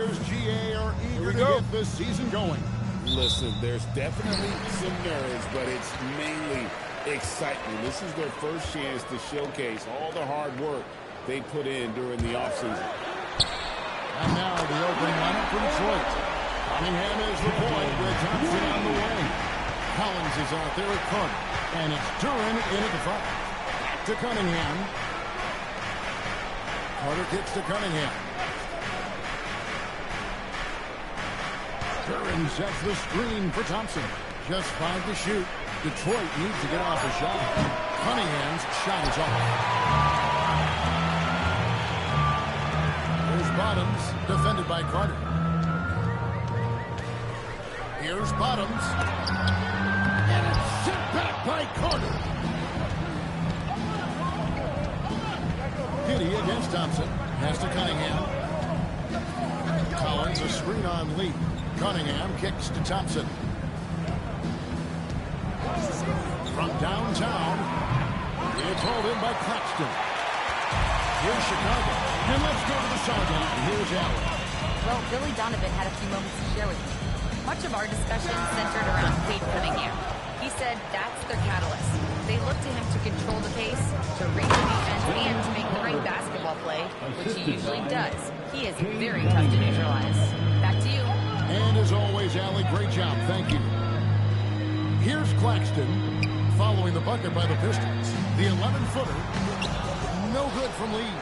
GA are eager to get the season going. Listen, there's definitely some nerves, but it's mainly excitement. This is their first chance to showcase all the hard work they put in during the offseason. And now the opening lineup for Detroit. Cunningham is the point with Thompson on the way. Collins is out there at Carter. And it's Duran in at the front. Back to Cunningham. Carter kicks to Cunningham. Duran sets the screen for Thompson. Just 5 to shoot. Detroit needs to get off a shot. Cunningham's shot is off. Here's Bottoms, defended by Carter. Here's Bottoms. And it's sent back by Carter. Giddy against Thompson. Pass to Cunningham. Collins a screen on Lee. Cunningham kicks to Thompson. From downtown, it's hauled in by Claxton. Here's Chicago. And let's go to the sideline. Here's Allen. Well, Billy Donovan had a few moments to share with me. Much of our discussion centered around Cade Cunningham. He said that's their catalyst. They look to him to control the pace, to read the defense, and to make the right basketball play, which he usually does. He is very tough to neutralize. Back to you. And as always, Allie, great job. Thank you. Here's Claxton following the bucket by the Pistons. The 11-footer. No good from Lee.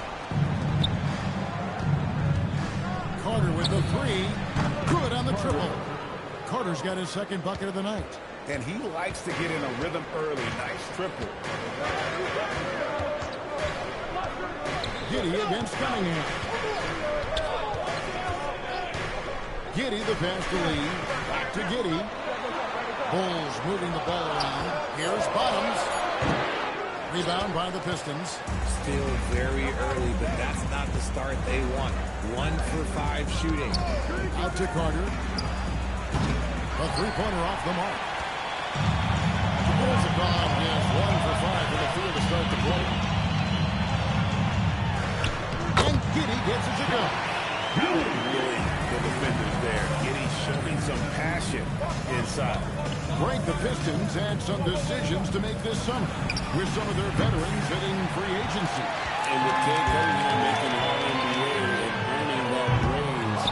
Carter with the 3. Good on the triple. Carter's got his second bucket of the night. And he likes to get in a rhythm early. Nice triple. Giddy against Cunningham. Giddy the pass to Lee. Back to Giddy. Bulls moving the ball around. Here's Bottoms. Rebound by the Pistons. Still very early, but that's not the start they want. 1 for 5 shooting. Out to Carter. A three-pointer off the mark. The Bulls have gone is 1 for 5 for the field to start the play. And Giddy gets it to go. Really good defenders there. Giddy showing some passion inside. Break the Pistons and some decisions to make this summer with some of their veterans hitting free agency. And with Cade Cunningham making All-NBA and earning that raise,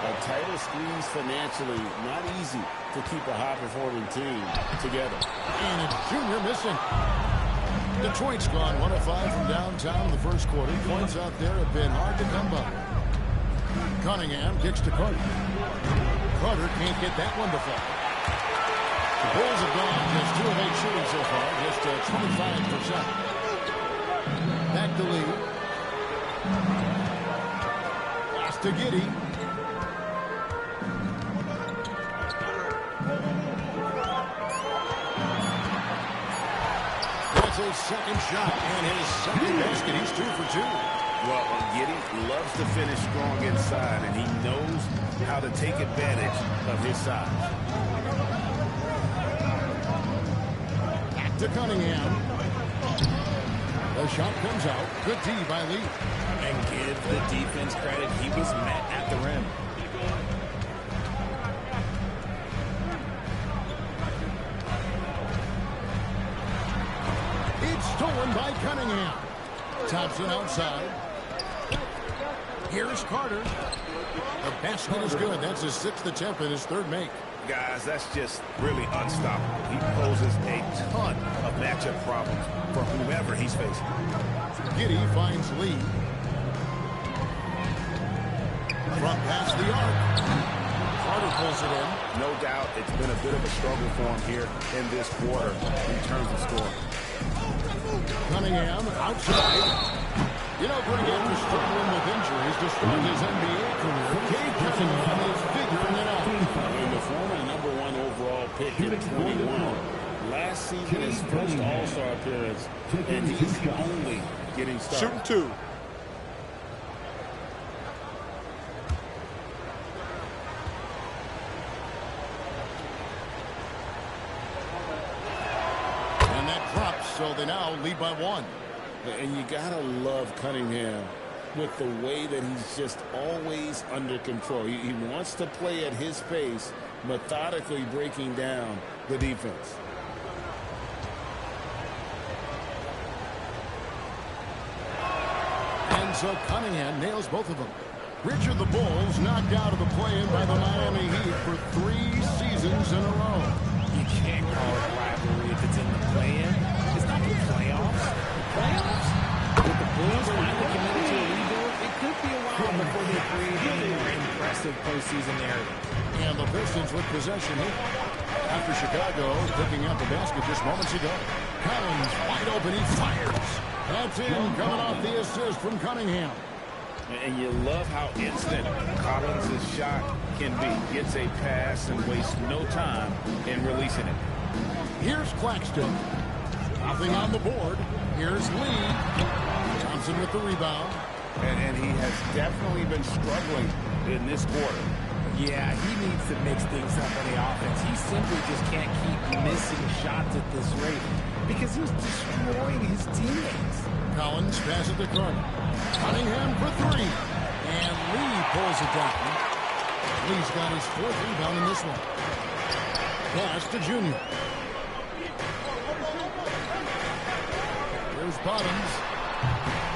a tighter squeeze financially, not easy to keep a high-performing team together. And it's Junior missing. Detroit's gone 1 of 5 from downtown in the first quarter. Points out there have been hard to come by. Cunningham kicks to Carter. Carter can't get that one to fall. The Bulls have gone just 2 of 8 shooting so far, just 25%. Back to Lee. Pass to Giddy. That's his second shot and his second basket. He's 2 for 2. Well, Giddy loves to finish strong inside, and he knows how to take advantage of his size. Back to Cunningham. The shot comes out. Good D by Lee. And give the defense credit. He was met at the rim. It's stolen by Cunningham. Thompson outside. Here's Carter. The basket is good. That's his 6th attempt and his 3rd make. Guys, that's just really unstoppable. He poses a ton of matchup problems for whomever he's facing. Giddy finds Lee. From past the arc. Carter pulls it in. No doubt it's been a bit of a struggle for him here in this quarter in terms of scoring. Cunningham outside. You know, Greg, after struggling with injuries to start his NBA career, Cade Cunningham is figuring it out. And the former #1 overall pick in 21. Last season, his first All-Star appearance, and he's only getting started. Shooting 2. And that drops, so they now lead by 1. And you gotta love Cunningham with the way that he's just always under control. He wants to play at his pace, methodically breaking down the defense. And so Cunningham nails both of them. Richard the Bulls knocked out of the play-in by the Miami Heat for 3 seasons in a row. You can't call it rivalry if it's in the play-in. It's not the playoffs. The playoffs? With the Bulls finally committed to a rebuild, it could be a while before they create any more impressive postseason narrative. And the Pistons with possession here. After Chicago picking up the basket just moments ago. Collins wide open, he fires. That's in, coming off the assist from Cunningham. And you love how instant Collins' shot can be. Gets a pass and wastes no time in releasing it. Here's Claxton. Nothing on the board. Here's Lee. Thompson with the rebound. And he has definitely been struggling in this quarter. Yeah, he needs to mix things up on the offense. He simply just can't keep missing shots at this rate because he's destroying his teammates. Collins passes the corner. Cunningham for 3. And Lee pulls it down. Lee's got his 4th rebound in this one. Pass to Junior. Here's Bottoms.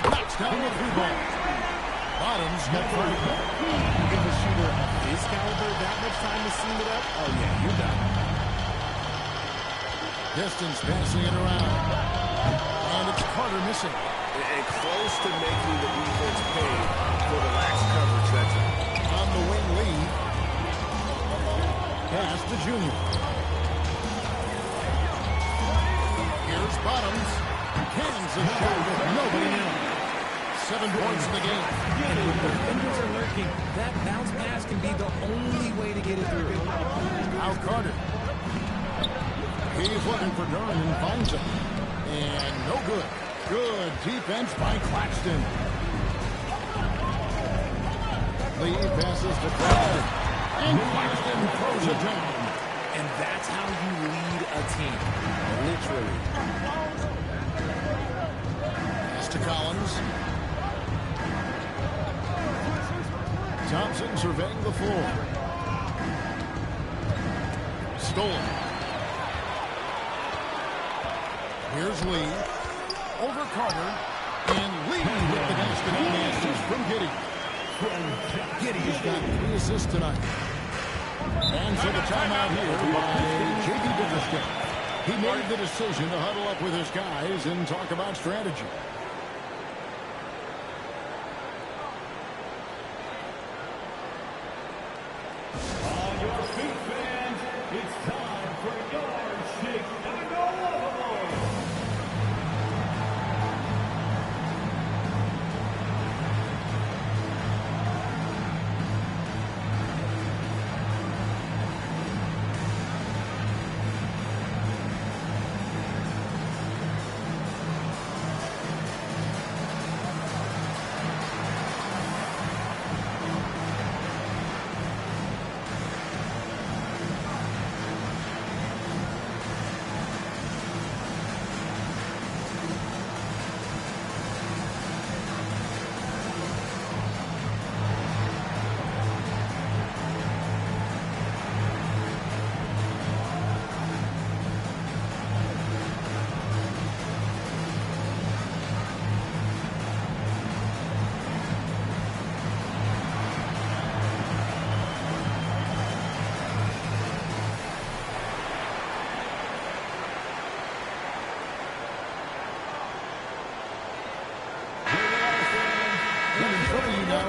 Knocks down the 3 ball. Bottoms got 3. You give a shooter of his caliber that much time to seal it up? Oh, yeah, you're done. Pistons passing it around. And it's Carter missing. And close to making the defense pay for the lax coverage. That's it. On the wing lead. Pass to Junior. Here's Bottoms. Cans a shot with nobody near. 7 points in the game. And when the defenders are lurking, that bounce pass can be the only way to get it through. Now Carter. He's looking for Duran and finds him. And no good. Good defense by Claxton. Lee passes to Claxton. And Claxton throws it down. And that's how you lead a team. Literally. Pass to Collins. Thompson surveying the floor. Stolen. Here's Lee. Over Carter. And Lee with the basket on the assist from Giddey. Giddey's got 3 assists tonight. And so the timeout here by J.B. Bickerstaff. He made the decision to huddle up with his guys and talk about strategy. On your feet, fans, it's time for your Chicago Overlord.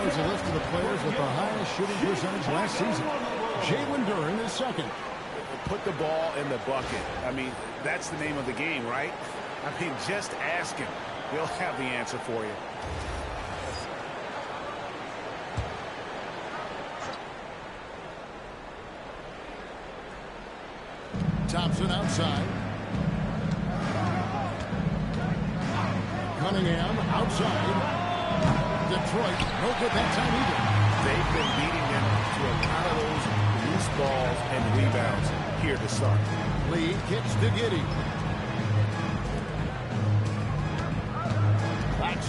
Is a list of the players with the highest shooting percentage last season. Jalen Duran is second. Put the ball in the bucket. I mean, that's the name of the game, right? I mean, just ask him. He'll have the answer for you. Thompson outside. Cunningham outside. Detroit, no good that time either. They've been beating them to a lot of those loose balls and rebounds here to start. Lee kicks to Giddey.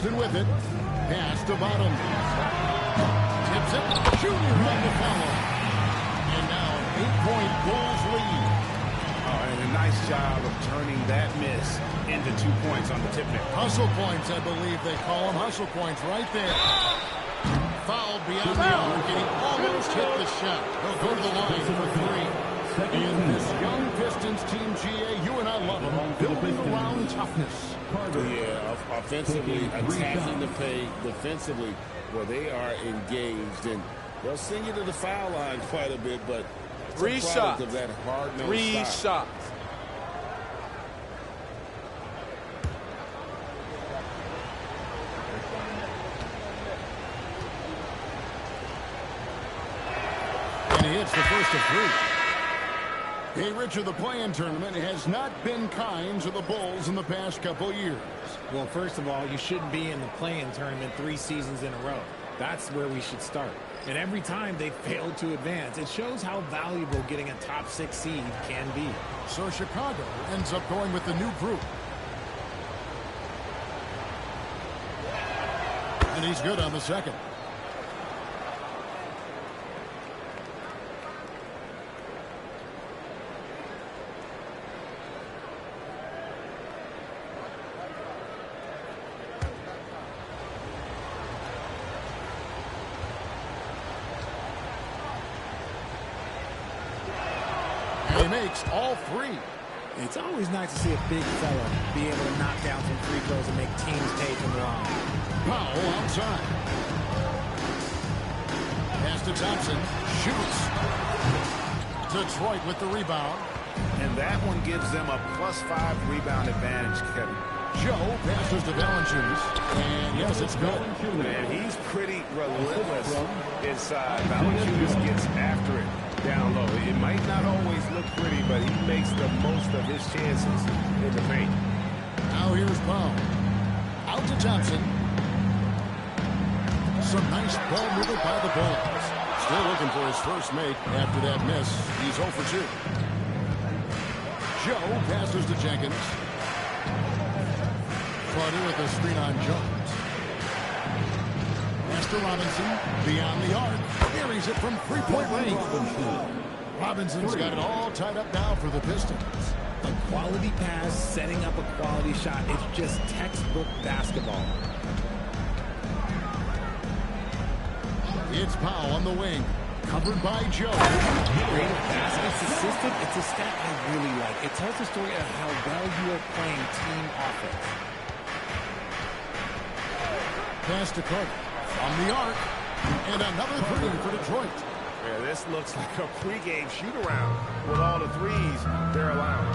Thompson with it. Pass to Bottom. Tips it. Junior with the follow. And now an 8-point Bulls lead. Oh, and a nice job of turning that miss into 2 points on the tip net. Hustle points, I believe they call them. Hustle points right there. Foul beyond the arc, and he almost hit the shot. He'll go to the line for 3. In this young Pistons team, GA, you and I love them. Building around toughness. Yeah, offensively, attacking the paint, defensively, where they are engaged. And they'll send you to the foul line quite a bit, but it's Three a product shots. of that hard-nosed Three style. shots. And he hits the first of 3. Hey, Richard, the play-in tournament has not been kind to the Bulls in the past couple years. Well, first of all, you shouldn't be in the play-in tournament 3 seasons in a row. That's where we should start. And every time they failed to advance, it shows how valuable getting a top 6 seed can be. So Chicago ends up going with the new group. And he's good on the second. He makes all 3. It's always nice to see a big fella be able to knock down some free throws and make teams pay from the line. Powell outside. Pass to Thompson. Shoots. Detroit with the rebound. And that one gives them a +5 rebound advantage, Kevin. Joe passes to Valanciunas. And yes, it's good. Man, he's pretty relentless inside. Valanciunas gets after it down low. It might not always look pretty, but he makes the most of his chances in the paint. Now here's Powell. Out to Thompson. Some nice ball movement by the Bulls. Still looking for his first make after that miss. He's 0 for 2. Joe passes to Jenkins. Carter with a screen on Jones. Pass to Robinson. Beyond the arc. Carries it from 3-point range. Robinson's got it all tied up now for the Pistons. A quality pass, setting up a quality shot. It's just textbook basketball. It's Powell on the wing. Covered by Joe. Great baskets assisted. It's a stat I really like. It tells the story of how well you are playing team offense. Pass to Carter. On the arc. And another 3 for Detroit. Yeah, this looks like a pregame shoot-around with all the threes they're allowing.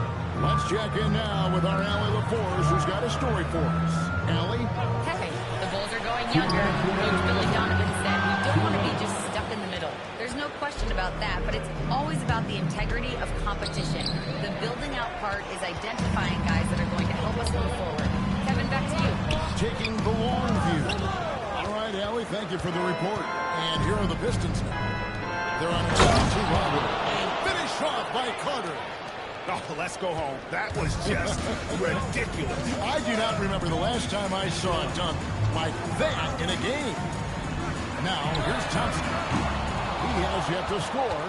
Let's check in now with our Allie LaForce, who's got a story for us. Allie? Hey, the Bulls are going younger. Coach Billy Donovan said we don't want to be just stuck in the middle. There's no question about that, but it's always about the integrity of competition. The building out part is identifying guys that are going to help us move forward. Kevin, back to you. Taking the long view. All right, Allie, thank you for the report. And here are the Pistons now. They're on a 2-2 run. Finished off by Carter. Oh, let's go home. That was just ridiculous. I do not remember the last time I saw a dunk like that in a game. Now, here's Thompson. He has yet to score.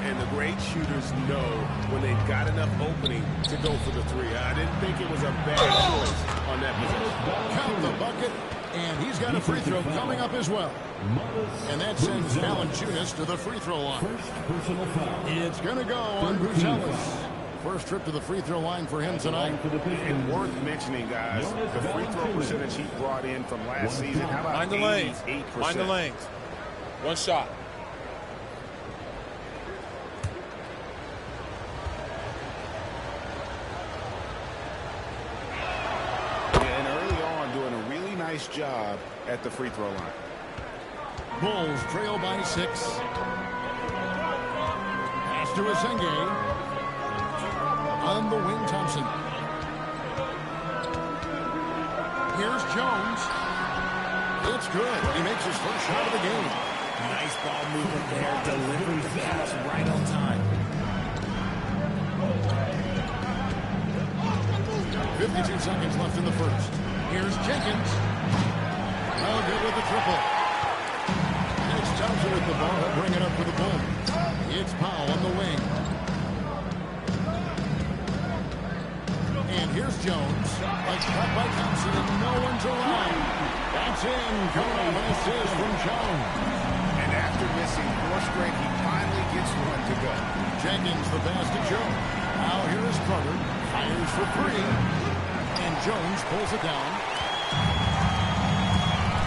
And the great shooters know when they've got enough opening to go for the 3. I didn't think it was a bad choice on that possession. Count the bucket, and he's got a free throw coming up as well. And that sends Valanciunas to the free throw line. It's going to go on Buzelis. First trip to the free throw line for him tonight. And worth mentioning, guys, the free throw percentage he brought in from last season. How about Mind the lanes. 88%? Mind the lanes. One shot. Yeah, and early on doing a really nice job at the free throw line. Bulls trail by 6. Pass to Asenge. On the wing, Thompson. Here's Jones. It's good. He makes his first shot of the game. Nice ball movement there. Delivering the pass right on time. 52 seconds left in the first. Here's Jenkins. No good with the triple. It's Thompson with the ball. He'll bring it up for the Bulls. It's Powell on the wing. And here's Jones. Like cut by Thompson and no one's around. That's in. Coming off an assist from Jones. And after missing 4 straight, he finally gets one to go. Jenkins the pass to Jones. Now here is Carter. Fires for 3. And Jones pulls it down.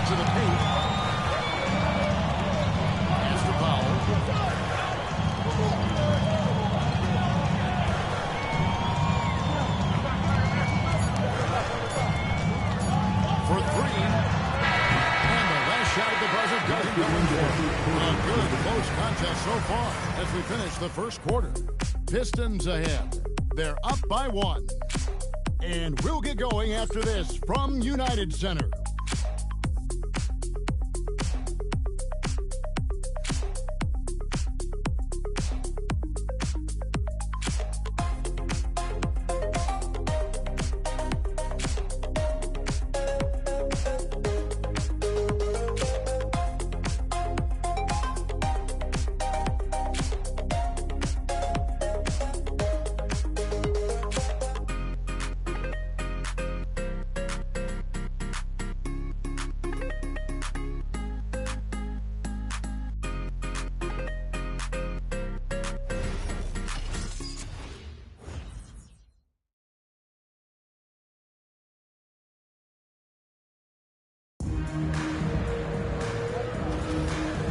To the paint. Pass to Powell. For 3. And the last shot at the buzzer doesn't go in there. A good close contest so far as we finish the first quarter. Pistons ahead. They're up by 1. And we'll get going after this from United Center.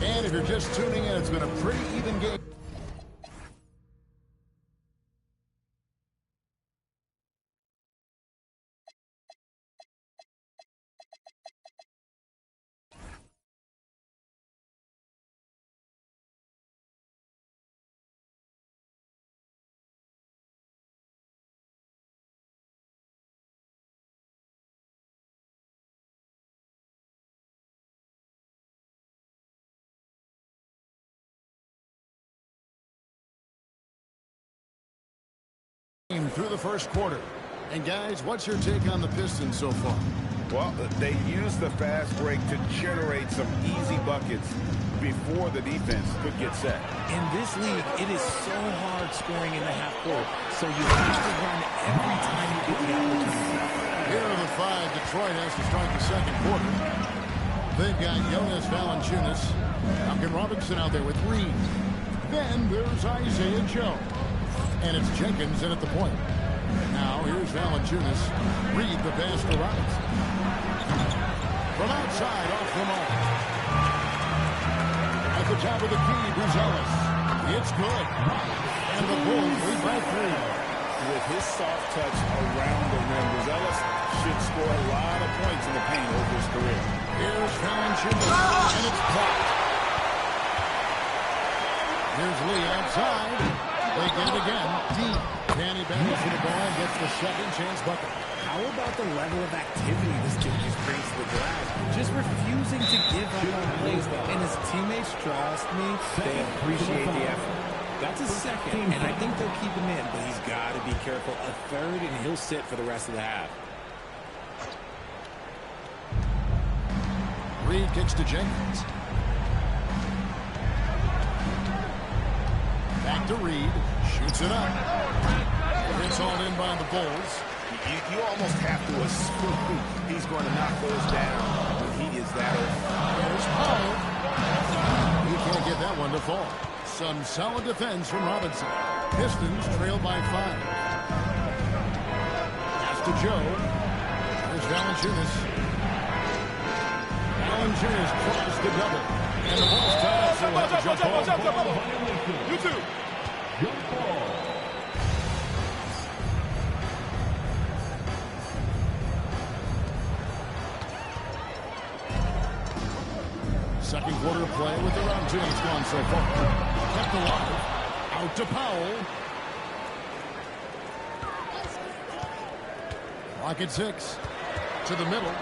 And if you're just tuning in, it's been a pretty even game. Through the first quarter. And guys, what's your take on the Pistons so far? Well, they use the fast break to generate some easy buckets before the defense could get set. In this league, it is so hard scoring in the half court, so you have to run every time you get the opportunity. Here are the 5 Detroit has to start the second quarter. They've got Jonas Valanciunas, Duncan Robinson out there with Reed. Then there's Isaiah Joe. And it's Jenkins in at the point. Now here's Valanciunas. Reed the pass to Robinson. From outside off the mark. At the top of the key, Buzelis. It's good. And the Bulls lead by 3. With his soft touch around the rim, Buzelis should score a lot of points in the paint over his career. Here's Valanciunas. And it's blocked. Here's Lee outside. They get it again. Deep. Danny Bennett for the ball and gets the second chance bucket. How about the level of activity this kid just brings to the glass? Just refusing to give up on plays. And his teammates, trust me, they appreciate the effort. That's a second, and I think they'll keep him in, but he's got to be careful. A third, and he'll sit for the rest of the half. Reed kicks to Jenkins. Back to Reed. Shoots it up. It's hauled in by the Bulls. You almost have to assume he's going to knock those down when he is that open. There's Powell. He can't get that one to fall. Some solid defense from Robinson. Pistons trail by 5. Pass to Joe. There's Valanciunas. Valanciunas tries the double. And the ball's tied up, so we'll have to jump ball. You too. Second quarter play with around 2 minutes gone so far. Kept alive. Out to Powell. Clock at 6. To the middle.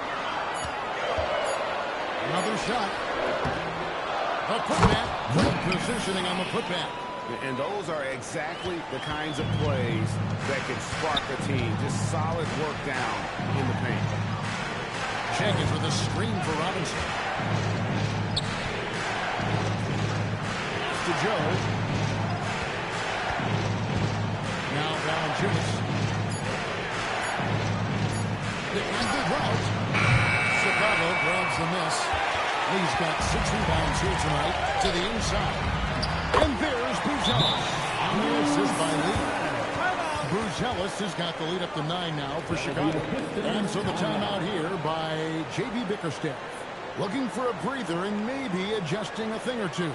Another shot. A putback. Great positioning on the putback. And those are exactly the kinds of plays that can spark a team. Just solid work down in the paint. Jenkins with a screen for Robinson. To Joe. Now Valanciunas. The good route. Chicago grabs the miss. Lee's got 6 rebounds here tonight to the inside. And there's Buzelis. On the assist by Lee. Buzelis has got the lead up to 9 now for Chicago. And so the timeout here by J.B. Bickerstaff. Looking for a breather and maybe adjusting a thing or two.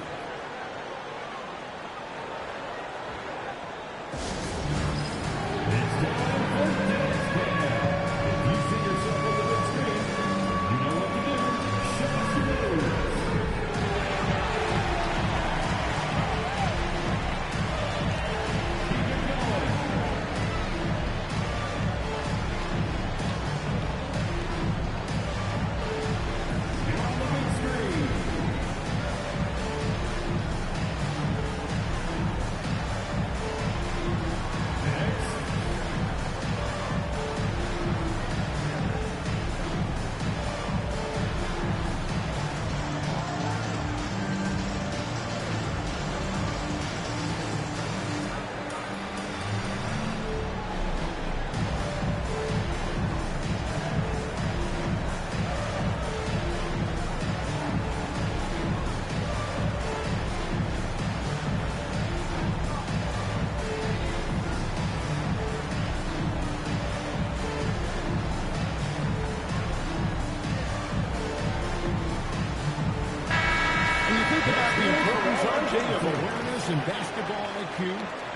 Of awareness and basketball IQ.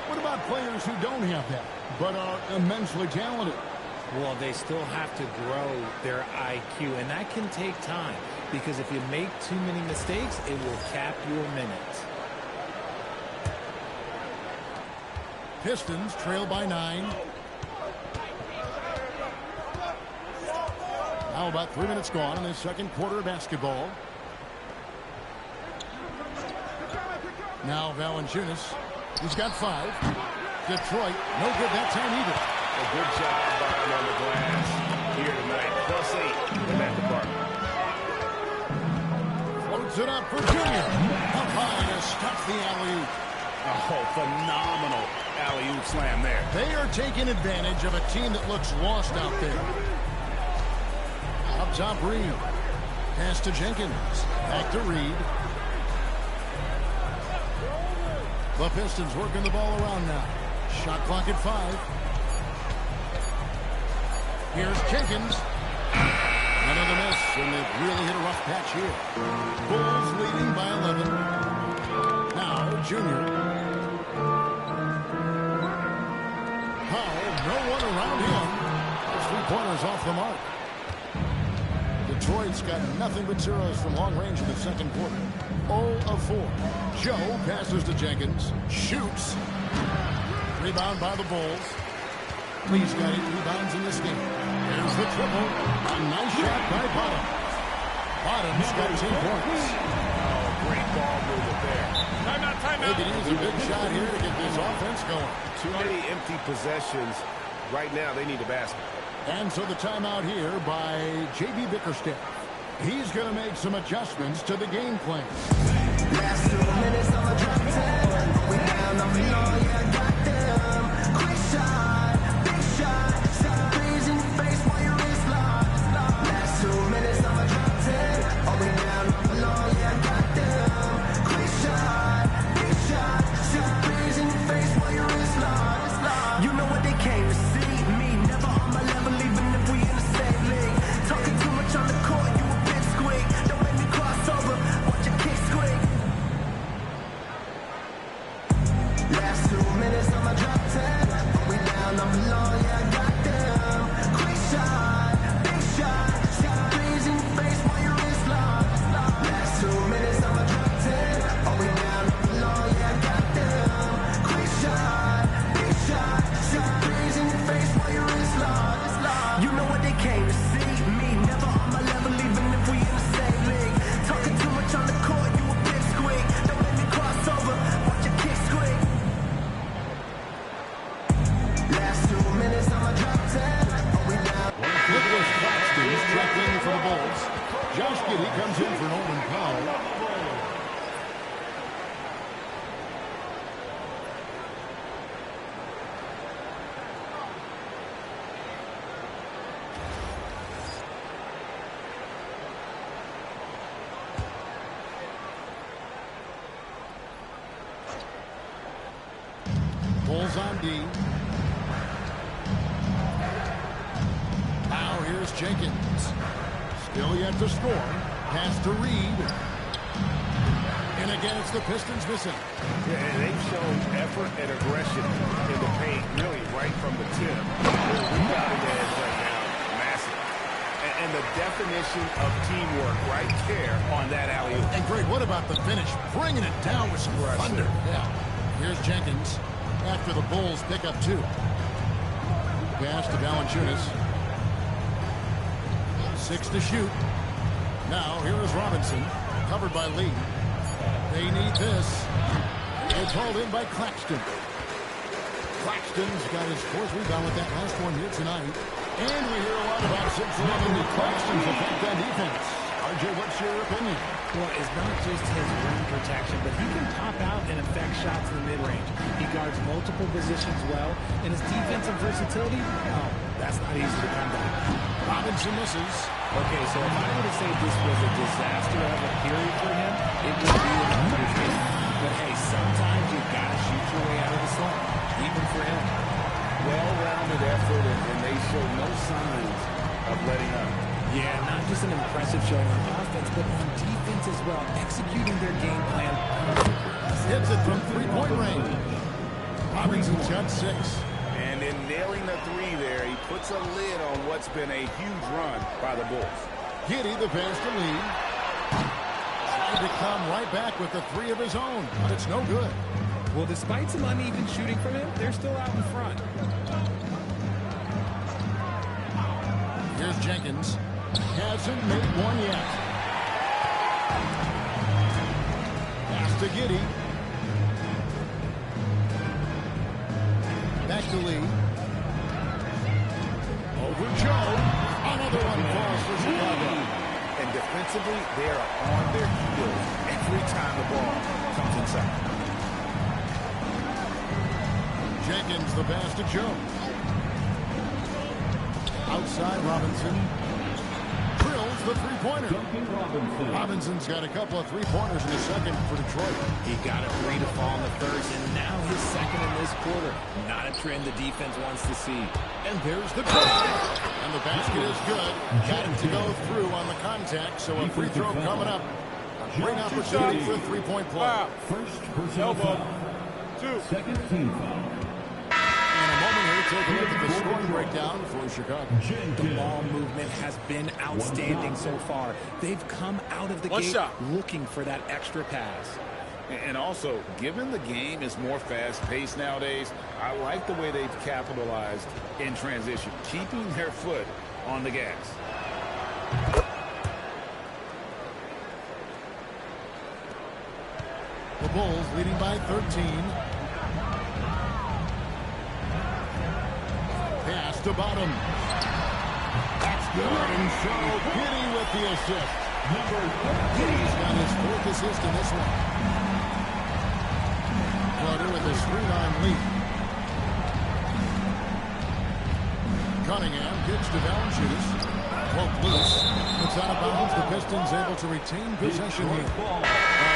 What about players who don't have that, but are immensely talented? Well, they still have to grow their IQ, and that can take time, because if you make too many mistakes, it will cap your minutes. Pistons trail by 9. Now about 3 minutes gone in the second quarter of basketball. Now Valanciunas. He's got 5. Detroit, no good that time either. A good job by him on the glass here tonight. +8 in that department. Floats it up for Junior. Up high to stop the alley-oop. Oh, phenomenal alley-oop slam there. They are taking advantage of a team that looks lost out there. Up top, Reed. Pass to Jenkins. Back to Reed. The Pistons working the ball around now. Shot clock at 5. Here's Jenkins. Another miss, and they've really hit a rough patch here. Bulls leading by 11. Now, Junior. Powell, no one around him. The 3-pointers off the mark. Detroit's got nothing but zeros from long range in the second quarter. 0 of 4. Joe passes to Jenkins. Shoots. Rebound by the Bulls. Lee's got 8 rebounds in this game. Here's the triple. A nice shot by Bottom. Bottom's got 10 points. Oh, great ball movement there. Timeout. They can use a big shot here to get this offense going. Too many empty possessions. Right now, they need a basket. And so the timeout here by J.B. Bickerstaff. He's going to make some adjustments to the game plan. Last 2 minutes on the drop 10. We down on the long, yeah, I got them. Quick shot, big shot. Shot threes in your face while your wrist locked. Last 2 minutes on the drop 10. Oh, we down on the long, yeah, I got them. Quick shot, big shot. Shot threes in your face while your wrist locked. You know what they came to see? Me, never on my level, even if we in the same league. Talking too much on the court, you a bit squeak. Don't make me cross over, watch your kick squeak. Last 2 minutes. Giddey comes in for Norman Powell. Bulls on D. Now here's Jenkins. Still yet to score. Pass to Reed. And again, it's the Pistons missing. Yeah, and they've shown effort and aggression in the paint, really right from the tip. Their rebounding edge right now, massive. And the definition of teamwork right there on that alley-oop. And great, what about the finish? Bringing it down with some thunder. Yeah. Here's Jenkins after the Bulls pick up 2. Pass to Valanciunas. 6 to shoot. Now here is Robinson, covered by Lee. They need this. It's hauled in by Claxton. Claxton's got his 4th rebound with that last one here tonight. And we hear a lot about 6'11" Claxton's effect on defense. RJ, what's your opinion? Well, it's not just his rim protection, but he can pop out and affect shots in the mid-range. He guards multiple positions well, and his defensive versatility, oh, that's not easy to come by. Robinson misses. Okay, so if I were to say this was a disaster of a period for him, it would be an understatement. But hey, sometimes you've got to shoot your way out of the slump, even for him. Well-rounded effort, and they show no signs of letting up. Yeah, not just an impressive showing on offense, but on defense as well, executing their game plan perfectly. Hits it from 3-point range. Robinson's got 6. And in nailing the 3 there, he puts a lid on what's been a huge run by the Bulls. Giddey, the pass to Lee. Trying to come right back with the 3 of his own, but it's no good. Well, despite some uneven shooting from him, they're still out in front. Here's Jenkins. Hasn't made one yet. Pass to Giddey. Back to Lee. Over Joe. Another one falls for Chicago. And defensively, they are on their heels every time the ball comes inside. Jenkins, the pass to Joe. Outside Robinson. Drills the 3-pointer. Robinson's got a couple of 3-pointers in the second for Detroit. He got a 3 to fall in the first, and now his second in this quarter. Not a trend the defense wants to see. And there's the drive. And the basket is good. Got it to go through on the contact, so a free throw coming up. A great opportunity for a 3-point play. First personal foul. 2. Second team foul. In a moment here, take a look at the scoring breakdown for Chicago. The ball movement has been outstanding so far. They've come out of the One gate shot. looking for that extra pass. And also, given the game is more fast-paced nowadays, I like the way they've capitalized in transition, keeping their foot on the gas. The Bulls leading by 13. Pass to Bottom. That's good. And so Giddey with the assist. Giddey's got his 4th assist in this one. Clutter with his 3-9 lead. Cunningham gets to Valanciunas. Poke loose. It's out of bounds. The Pistons able to retain possession here.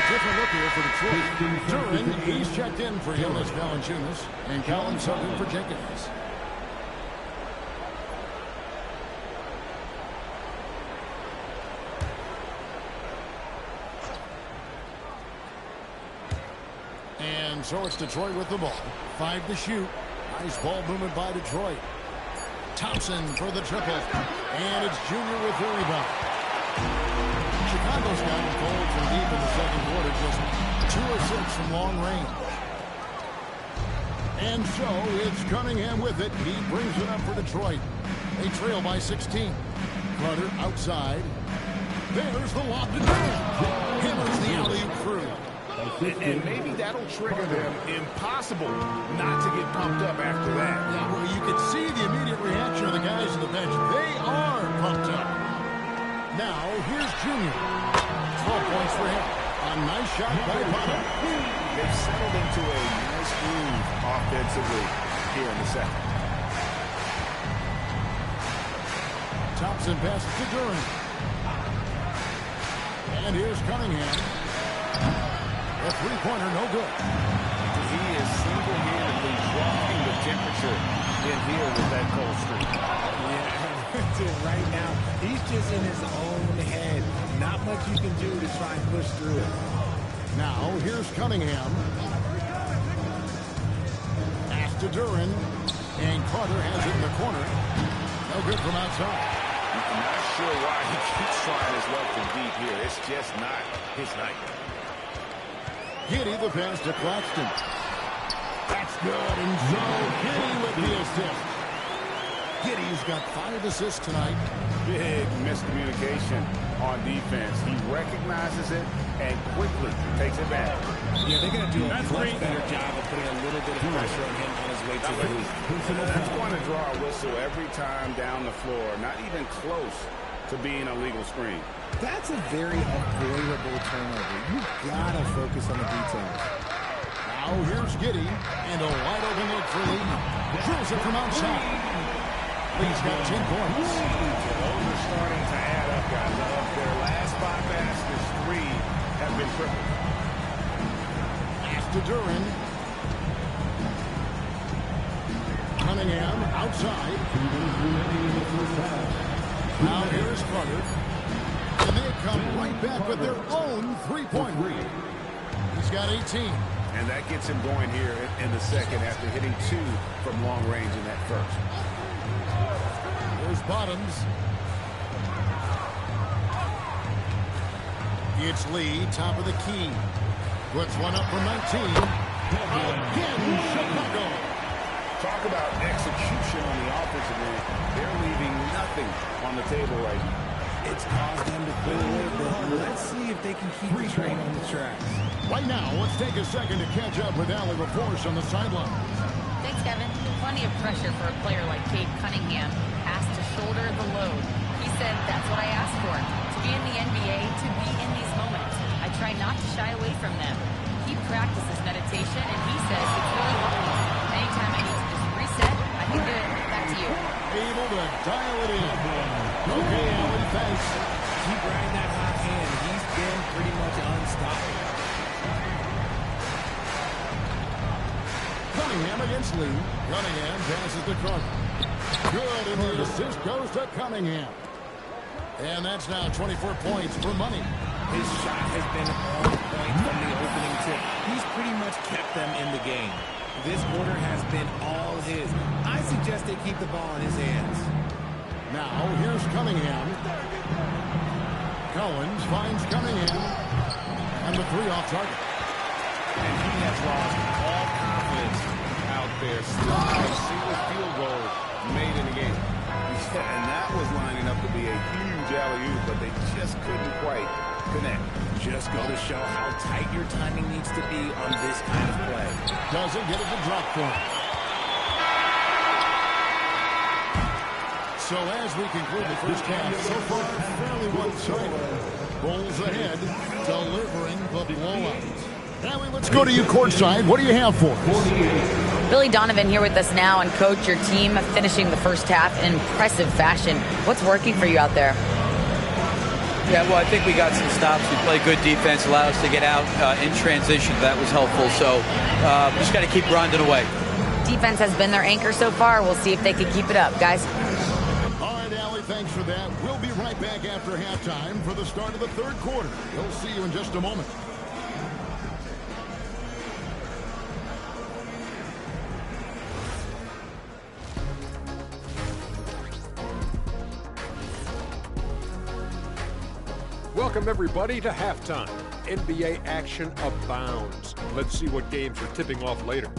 Different look here for Detroit. Duran, he's checked in for Jonas Valanciunas. And Colin Sutton for Jenkins. And so it's Detroit with the ball. 5 to shoot. Nice ball movement by Detroit. Thompson for the triple. And it's Junior with the rebound. Chicago's gotten cold from deep in the second quarter. Just 2 of 6 from long range. And so it's Cunningham with it. He brings it up for Detroit. They trail by 16. Clutter outside. There's the lob to Durant. Hammers the alley-oop through. And maybe that'll trigger them. Impossible not to get pumped up after that. Yeah, well, you can see the immediate reaction of the guys on the bench. They are pumped up. Now, here's Junior. 12 points for him. A nice shot by Potter. They've settled into a nice groove offensively here in the second. Thompson passes to Durant. And here's Cunningham. A three-pointer, no good. He is single-handedly dropping the temperature in here with that cold streak. Yeah, right now, he's just in his own head. Not much you can do to try and push through it. Now, here's Cunningham. Pass to Durant. And Carter has it in the corner. No good from outside. I'm not sure why he keeps trying his luck from deep here. It's just not his night. Giddey the pass to Claxton. That's good. And so Giddey with the assist. Giddey's got 5 assists tonight. Big miscommunication on defense. He recognizes it and quickly takes it back. Yeah, they're going to do a much better job of putting a little bit of pressure on him on his way to the hoop. That's going to draw a whistle every time down the floor. Not even close to being a legal screen. That's a very avoidable turnover. You've got to focus on the details. Now here's Giddey. And a wide open look for Lee. Drills it from outside. Lee's got 10 points. Those are starting to add up, guys. Of their last 5 baskets, 3 have been triple. Pass to Durant. Cunningham outside. Now here's Carter. And they come right back with their own three-point lead. He's got 18. And that gets him going here in the second after hitting 2 from long range in that first. Here's Bottoms. It's Lee, top of the key. Puts one up from 19. Again, Chicago. Talk about execution on the offensive end. They're leaving nothing on the table right now. It's caused them to pull away, but let's see if they can keep the train on the tracks. Right now, let's take a second to catch up with Allie LaForce on the sideline. Thanks, Kevin. Plenty of pressure for a player like Cade Cunningham. Asked to shoulder the load. He said, that's what I asked for. To be in the NBA, to be in these moments. I try not to shy away from them. He practices meditation, and he says it's really helped me. Anytime I need to just reset, I can do it. Back to you. Able to dial it in. Okay, Allie, thanks. Keep riding that hot hand. He's been pretty much unstoppable. Cunningham against Lee. Cunningham passes to Carter. Good, and the assist goes to Cunningham. And that's now 24 points for money. His shot has been on point from the opening tip. He's pretty much kept them in the game. This quarter has been all his. I suggest they keep the ball in his hands. Now, here's Cunningham. Collins finds Cunningham. And the 3 off target. And he has lost all confidence out there. Still not a single field goal made in the game. And that was lining up to be a huge alley-oop, but they just couldn't quite connect. Just go to show how tight your timing needs to be on this kind of play. Doesn't get it to drop for him. So as we conclude the first half, so far fairly one-sided. Bulls ahead, delivering the blowout. Now let's go to you courtside. What do you have for us? Billy Donovan here with us now, and coach, your team finishing the first half in impressive fashion. What's working for you out there? Yeah, well, I think we got some stops. We played good defense, allowed us to get out in transition. That was helpful. So we just got to keep grinding away. Defense has been their anchor so far. We'll see if they can keep it up, guys. All right, Allie, thanks for that. We'll be right back after halftime for the start of the third quarter. We'll see you in just a moment. Welcome, everybody, to halftime. NBA action abounds. Let's see what games are tipping off later.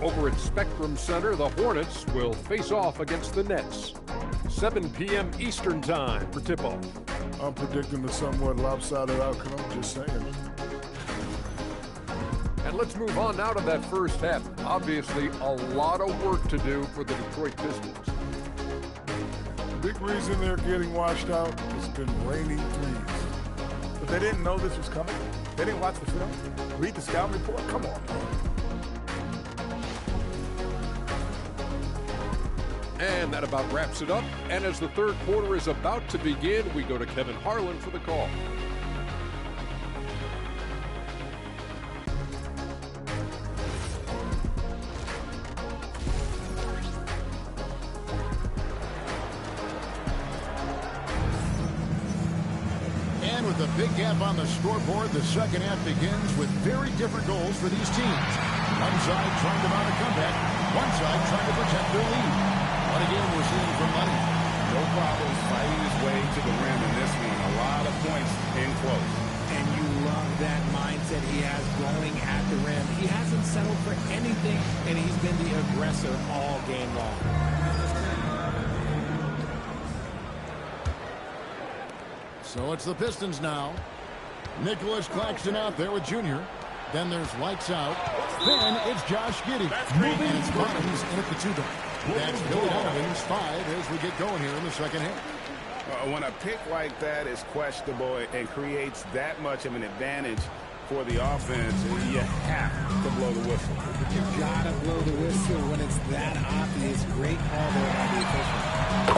Over at Spectrum Center, the Hornets will face off against the Nets. 7 p.m. Eastern Time for tip-off. I'm predicting a somewhat lopsided outcome, just saying. And let's move on now to that first half. Obviously, a lot of work to do for the Detroit Pistons. The big reason they're getting washed out has been raining threes. But they didn't know this was coming. They didn't watch the film, read the scout report. Come on. And that about wraps it up. And as the third quarter is about to begin, we go to Kevin Harlan for the call. And with a big gap on the scoreboard, the second half begins with very different goals for these teams. One side trying to mount a comeback, one side trying to protect their lead. What a game we're seeing from Money. No problems fighting his way to the rim in this one. A lot of points in close. And you love that mindset he has going at the rim. He hasn't settled for anything, and he's been the aggressor all game long. So it's the Pistons now. Nicholas Claxton out there with Junior. Then there's lights out. Then it's Josh Giddey. Moving its bottoms in at the 2-guard. That's Billy Donovan's 5 as we get going here in the second half. When a pick like that is questionable and creates that much of an advantage for the offense, you have to blow the whistle. You gotta blow the whistle when it's that obvious. Great call there by the official.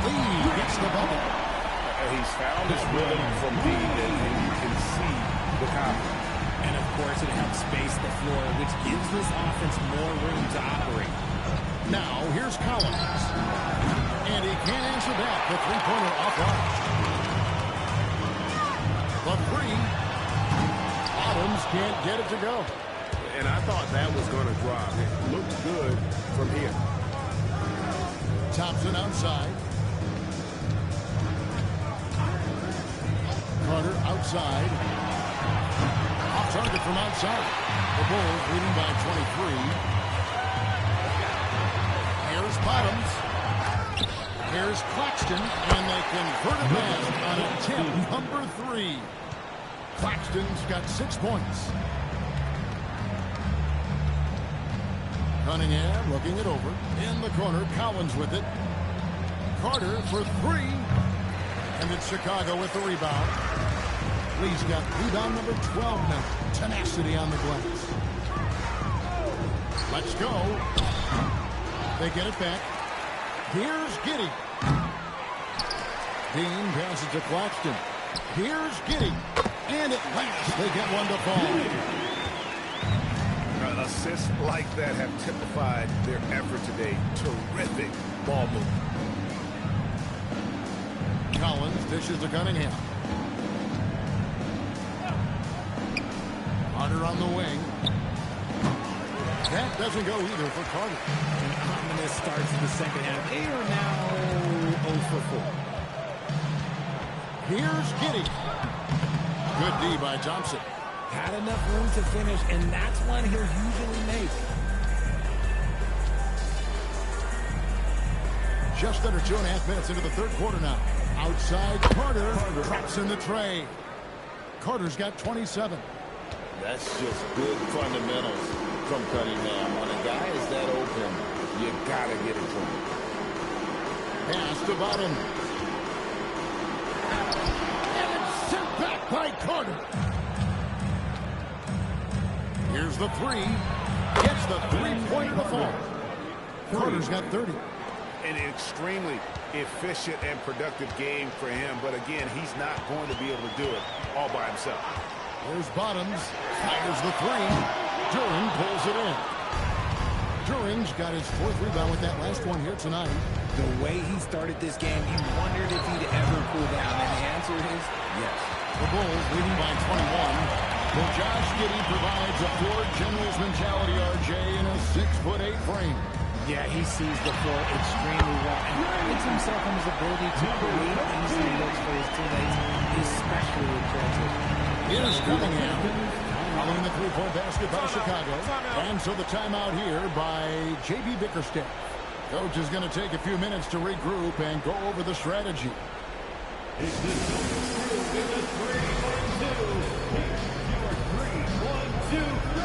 Lee gets the bubble. He's found his rhythm from deep, and you can see the confidence. And of course, it helps space the floor, which gives this offense more room to operate. Now, here's Collins. And he can't answer back. The three-pointer offline. The three. Adams can't get it to go. And I thought that was going to drop. It looked good from here. Thompson outside. Carter outside. Off target from outside. The Bulls leading by 23. Here's Bottoms. Here's Claxton, and they convert it back on attempt number 3. Claxton's got 6 points. Cunningham looking it over. In the corner, Collins with it. Carter for 3. And it's Chicago with the rebound. Lee's got rebound number 12 now. Tenacity on the glass. Let's go. They get it back. Here's Giddey. Dean passes to Claxton. Here's Giddey. And at last, they get one to fall. Assists like that have typified their effort today. Terrific ball movement. Collins dishes to Cunningham. Carter on the wing. That doesn't go either for Carter. An ominous start to the second half. They are now 0 for 4. Here's Giddey. Good D by Thompson. Had enough room to finish, and that's one he'll usually make. Just under 2.5 minutes into the third quarter now. Outside Carter drops in the tray. Carter's got 27. That's just good fundamentals from Cunningham. When a guy is that open, you got to get it to him. Pass to Bottom. And it's sent back by Carter. Here's the 3. Gets the 3-pointer to fall. Carter's got 30. An extremely efficient and productive game for him, but again, he's not going to be able to do it all by himself. There's Bottoms. Fires the 3. Duren pulls it in. Duren's got his 4th rebound with that last one here tonight. The way he started this game, you wondered if he'd ever cool down, and the answer is yes. The Bulls leading by 21. Well, Josh Giddey provides a floor general's mentality, RJ, in a 6'8" frame. Yeah, he sees the floor extremely well and prides himself on his ability to create easy looks for his teammates, especially in transition. Here's Cunningham following the 3-point basket by Chicago. And so the timeout here by J.B. Bickerstaff. Coach is going to take a few minutes to regroup and go over the strategy. It's the 3-1-2. Here's your 3-1-2 throw.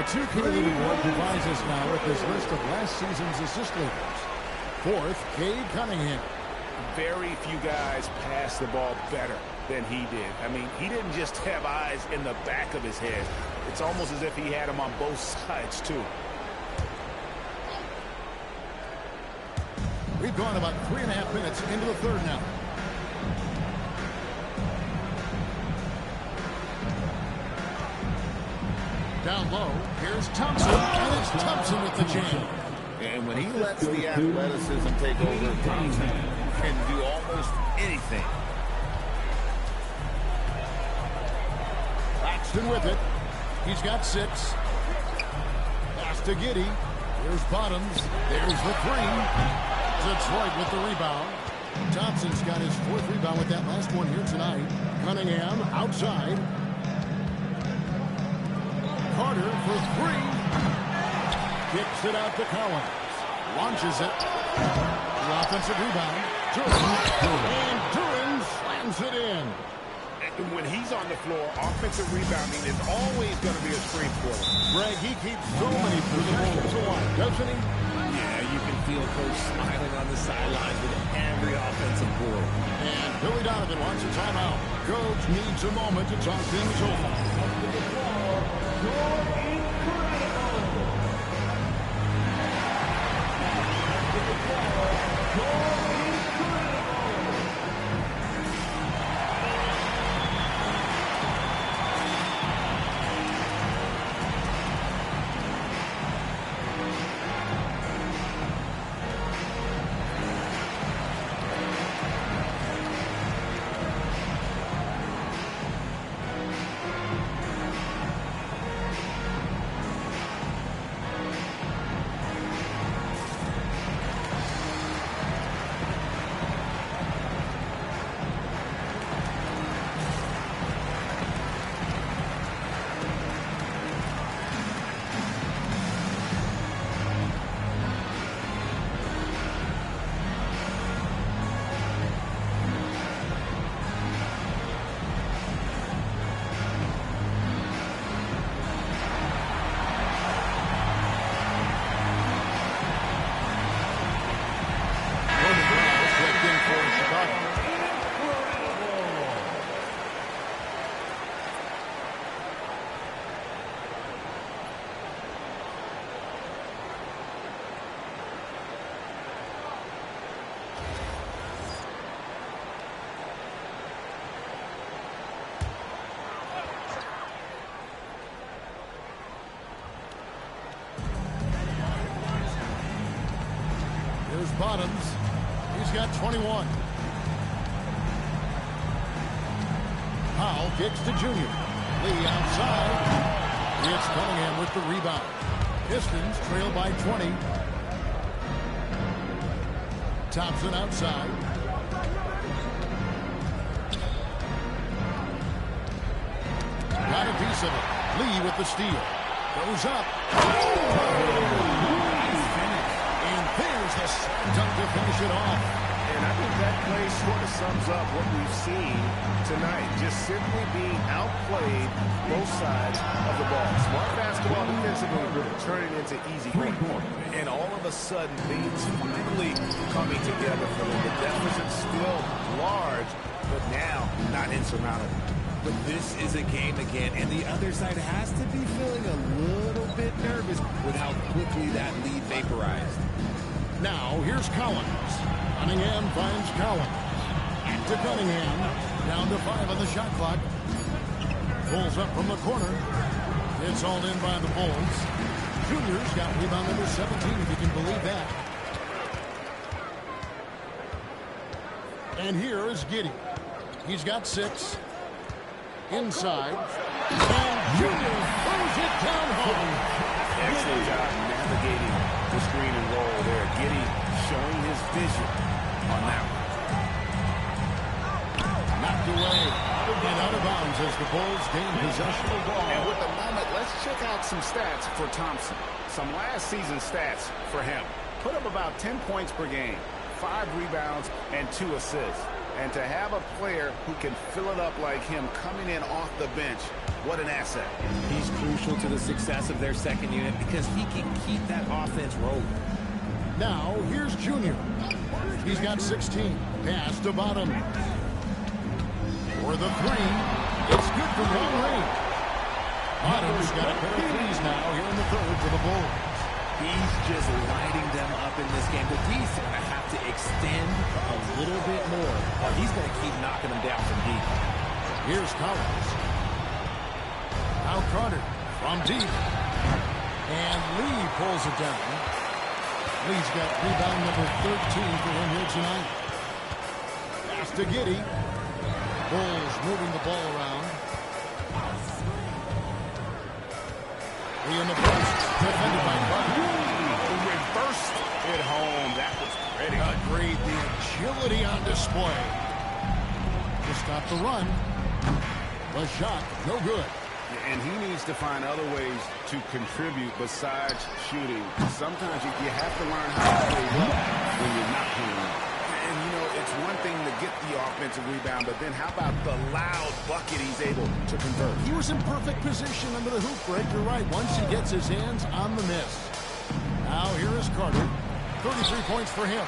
2K leaderboard provides us now with this list of last season's assist leaders. Fourth, Cade Cunningham. Very few guys pass the ball better than he did. I mean, he didn't just have eyes in the back of his head. It's almost as if he had them on both sides, too. We've gone about 3.5 minutes into the third now. Down low, here's Thompson, and it's Thompson with the jam. And when he lets the athleticism take over, Thompson can do almost anything. Paxton with it. He's got 6. Pass to Giddey. Here's Bottoms. There's the 3. Detroit with the rebound. Thompson's got his 4th rebound with that last one here tonight. Cunningham outside. Carter for 3. Kicks it out to Collins. Launches it. The offensive rebound. And Turin slams it in. And when he's on the floor, offensive rebounding is always going to be a strength for him. Greg, he keeps so many possessions alive, doesn't he? Yeah, you can feel Coach smiling on the sidelines with every offensive board. And Billy Donovan wants a timeout. Coach needs a moment to talk things over. Bottoms. He's got 21. Powell kicks to Junior. Lee outside. It's Cunningham with the rebound. Pistons trail by 20. Thompson outside. Got a piece of it. Lee with the steal. Goes up. There's the slam dunk to finish it off. And I think that play sort of sums up what we've seen tonight. Just simply being outplayed both sides of the ball. Smart basketball defensively turning into easy points. And all of a sudden, things finally coming together for them. The deficit's still large, but now not insurmountable. But this is a game again, and the other side has to be feeling a little bit nervous with how quickly that lead vaporized. Now, here's Collins. Cunningham finds Collins. Back to Cunningham. Down to 5 on the shot clock. Pulls up from the corner. It's all in by the Bulls. Junior's got rebound number 17, if you can believe that. And here is Giddey. He's got 6. Inside. And Junior throws it down home. Excellent job navigating the screen and roll there. Giddey showing his vision on that one. Knocked away and out of bounds as the Bulls gain possession of the ball. And with the moment, let's check out some stats for Thompson. Some last season stats for him. Put up about 10 points per game, 5 rebounds, and 2 assists. And to have a player who can fill it up like him coming in off the bench, what an asset. He's crucial to the success of their second unit because he can keep that offense rolling. Now, here's Junior. He's got 16. Pass to Bottom. For the three. It's good from long range. Bottom's got a pair of threes now here in the third for the Bulls. He's just lighting them up in this game. The D's going to have to extend a little bit more, or he's going to keep knocking them down from deep. Here's Collins. Now Carter from deep. And Lee pulls it down. Lee's got rebound number 13 for him here tonight. Pass to Giddey. Bulls moving the ball around. Lee in the post. Defended by Carter. Reversed it home. That was pretty. Agreed. The agility on display. To stop the run. The shot, no good. And he needs to find other ways to contribute besides shooting. Sometimes you have to learn how to play well when you're not playing. And, you know, it's one thing to get the offensive rebound, but then how about the loud bucket he's able to convert? He was in perfect position under the hoop break. You're right. Once he gets his hands on the miss. Now here is Carter. 33 points for him.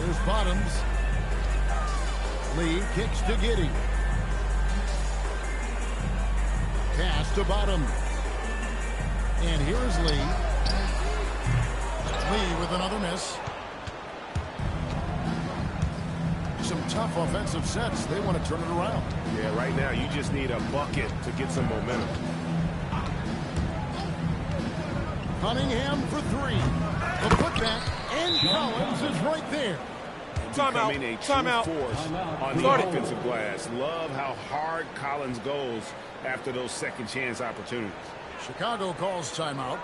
Here's Bottoms. Lee kicks to Giddey. Pass to Bottom. And here is Lee. Lee with another miss. Some tough offensive sets. They want to turn it around. Yeah, right now you just need a bucket to get some momentum. Cunningham for three. The putback, and Collins is right there. Becoming a true force on the offensive glass. Love how hard Collins goes after those second chance opportunities. Chicago calls timeout.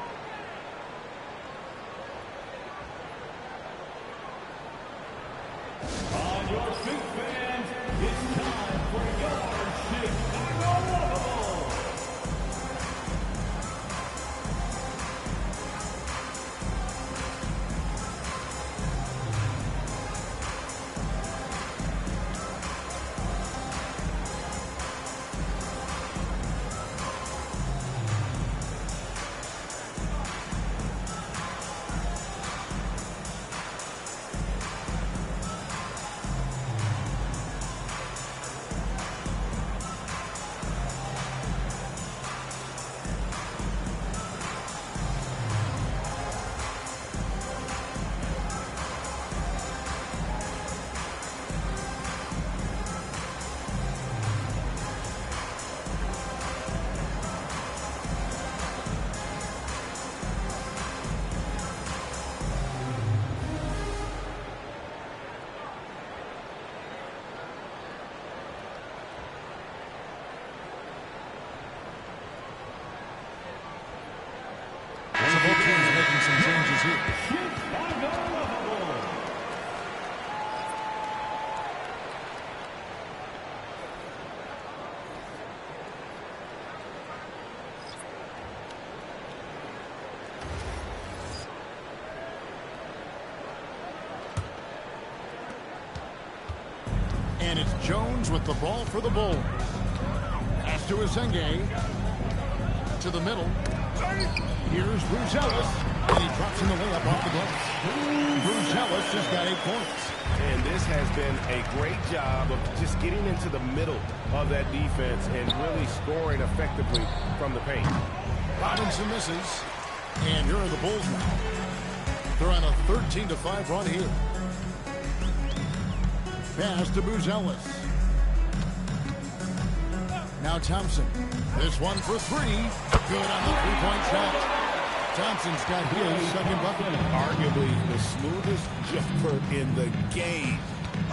On your feet, fans, it's time for your Chicago Bubble. Making some changes here. And it's Jones with the ball for the Bulls. Pass to Azenge. To the middle. Here's Bruce Ellis, and he drops in the layup off the glass. Bruce Ellis just got 8 points. And this has been a great job of just getting into the middle of that defense and really scoring effectively from the paint. Robinson misses, and here are the Bulls now. They're on a 13-5 run here. Pass to Bruce Ellis. Now Thompson. This one for three. Good on the three-point shot. Thompson's got his second bucket. Arguably the smoothest jumper in the game.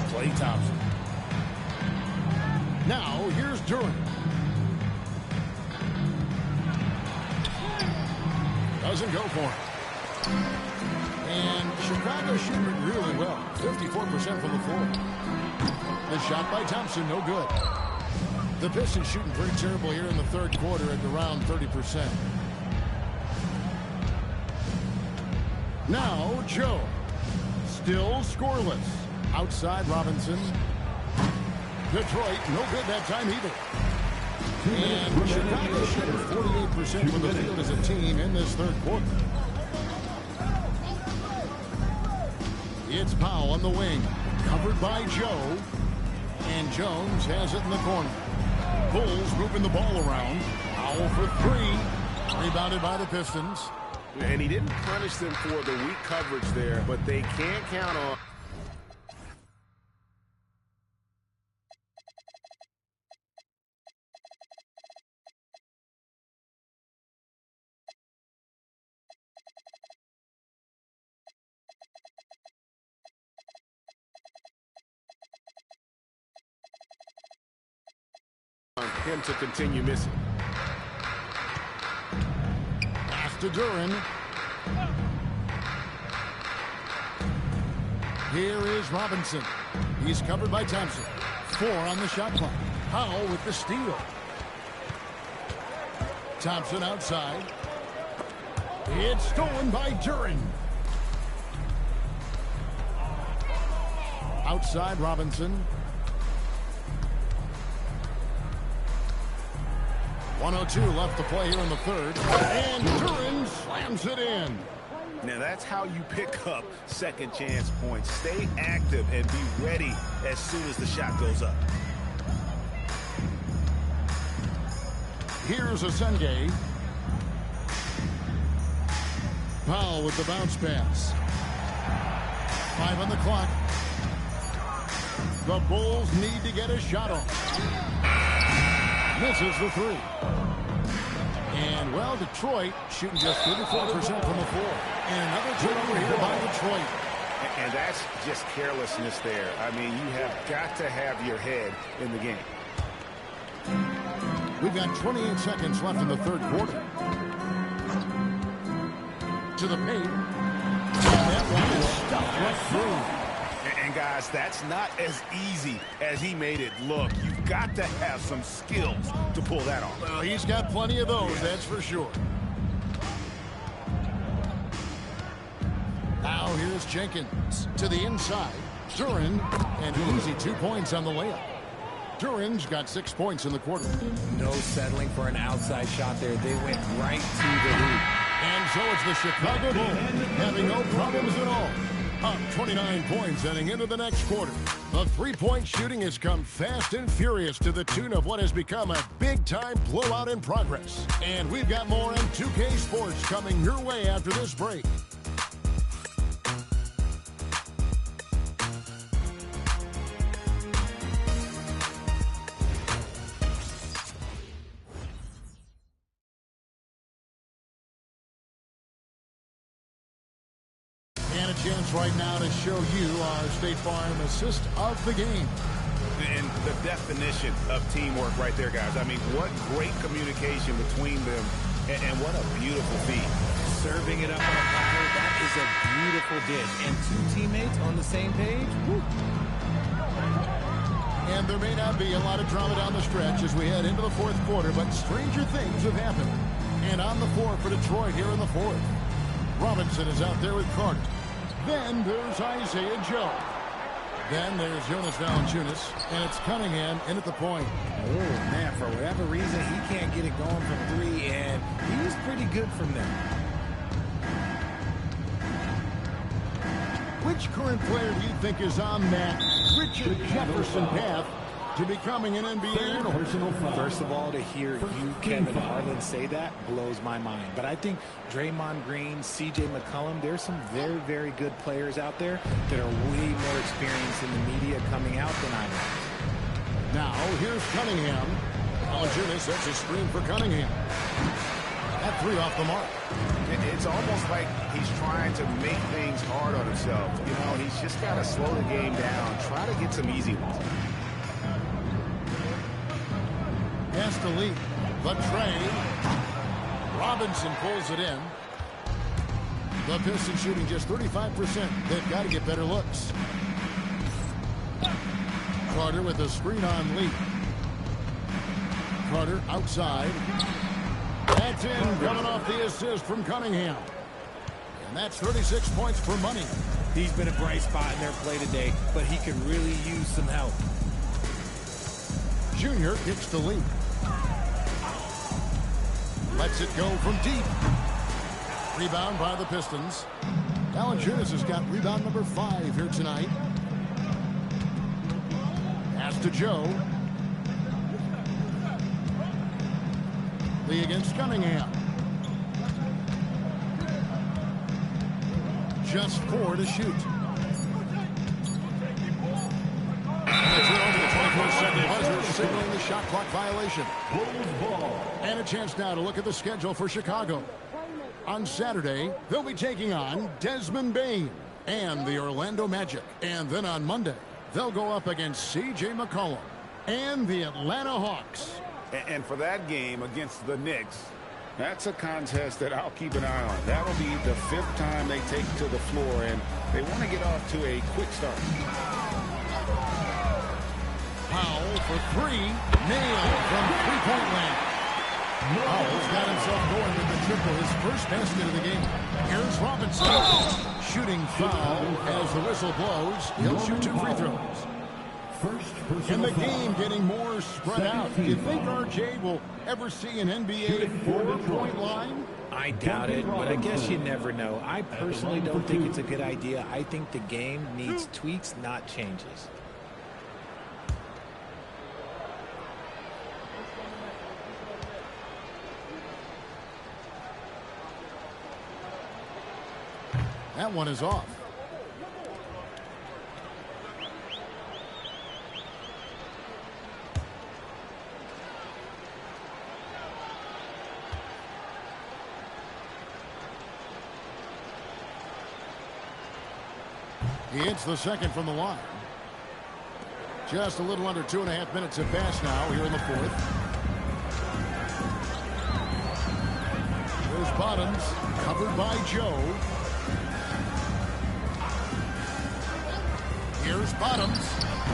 Klay Thompson. Now here's Durant. Doesn't go for it. And Chicago shooting it really well. 54% from the floor. The shot by Thompson, no good. The Pistons shooting pretty terrible here in the third quarter at around 30%. Now Joe Still scoreless. Outside Robinson. Detroit, no good that time either. And Chicago shooting 48% from the field as a team in this third quarter. It's Powell on the wing. Covered by Joe. And Jones has it in the corner. Bulls moving the ball around. Powell for three. Rebounded by the Pistons. And he didn't punish them for the weak coverage there, but they can't count on. Him to continue missing. Pass to Duran. Here is Robinson. He's covered by Thompson. 4 on the shot clock. Powell with the steal. Thompson outside. It's stolen by Duran. Outside Robinson. 1:02 left to play here in the third. And Duran slams it in. Now that's how you pick up second chance points. Stay active and be ready as soon as the shot goes up. Here's Asenge. Powell with the bounce pass. 5 on the clock. The Bulls need to get a shot off. Misses the 3. And, well, Detroit shooting just 34% from the floor. And another turnover here by Detroit. And that's just carelessness there. I mean, you have got to have your head in the game. We've got 28 seconds left in the third quarter. To the paint. And that one is stuffed right through. And guys, that's not as easy as he made it look. You've got to have some skills to pull that off. Well, he's got plenty of those, that's for sure. Now here's Jenkins to the inside. Duran, and easy 2 points on the layup. Duran's got 6 points in the quarter. No settling for an outside shot there. They went right to the hoop. And so it's the Chicago Bulls having no problems at all. Up 29 points heading into the next quarter. The three-point shooting has come fast and furious to the tune of what has become a big-time blowout in progress. And we've got more on 2K Sports coming your way after this break. And a chance right now to show you our State Farm assist of the game. And the definition of teamwork right there, guys. I mean, what great communication between them, and what a beautiful feat. Serving it up on a platter, that is a beautiful dish. And 2 teammates on the same page. Woo. And there may not be a lot of drama down the stretch as we head into the fourth quarter, but stranger things have happened. And on the floor for Detroit here in the fourth. Robinson is out there with Carter. Then there's Isaiah Joe. Then there's Jonas Valanciunas, and it's Cunningham in at the point. Oh, man, for whatever reason, he can't get it going from 3, and he was pretty good from there. Which current player do you think is on that Richard Jefferson path to becoming an NBA analyst? First of all, to hear you, Kevin Harlan, say that blows my mind. But I think Draymond Green, C.J. McCollum, there's some very, very good players out there that are way more experienced in the media coming out than I am. Now, here's Cunningham. Valanciunas sets a screen for Cunningham. That 3 off the mark. It's almost like he's trying to make things hard on himself. You know, he's just got to slow the game down, try to get some easy ones. Has to lead. The trade. Robinson pulls it in. The Pistons shooting just 35%. They've got to get better looks. Carter with a screen on Lee. Carter outside. That's in, coming off the assist from Cunningham. And that's 36 points for money. He's been a bright spot in their play today, but he could really use some help. Junior kicks the lead. Lets it go from deep. Rebound by the Pistons. Valanciunas has got rebound number 5 here tonight. Pass to Joe. Lee against Cunningham. Just 4 to shoot. And the drill to the 24-second buzzer, signaling the shot clock violation. And a chance now to look at the schedule for Chicago. On Saturday, they'll be taking on Desmond Bane and the Orlando Magic. And then on Monday, they'll go up against C.J. McCollum and the Atlanta Hawks. And for that game against the Knicks, that's a contest that I'll keep an eye on. That'll be the 5th time they take to the floor, and they want to get off to a quick start. Powell for 3. Nailed from three-point land. Powell's got himself going with the triple, his first basket of the game. Here's Robinson. Shooting foul as the whistle blows. He'll shoot 2 free throws. And the game getting more spread out. Do you think RJ will ever see an NBA 4-point line? I doubt it, but I guess you never know. I personally don't think it's a good idea. I think the game needs tweaks, not changes. That one is off. He hits the second from the line. Just a little under 2.5 minutes have passed now here in the 4th. There's Bottoms, covered by Joe. Here's Bottoms,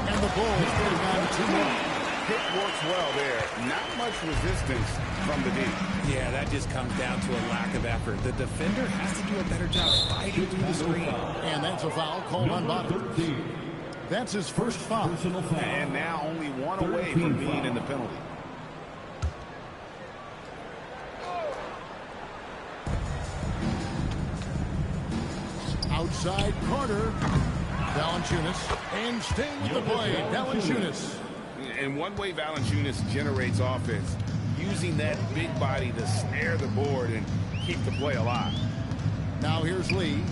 and the Bulls getting down to 2 more. Pick works well there. Not much resistance from the D. Yeah, that just comes down to a lack of effort. The defender has to do a better job fighting through the screen. And that's a foul called on Bottoms. That's his first foul. And now only 1 away from being in the penalty. Outside corner. Valanciunas. And staying with the play. Valanciunas. And one way Valanciunas generates offense, using that big body to snare the board and keep the play alive. Now here's Lee.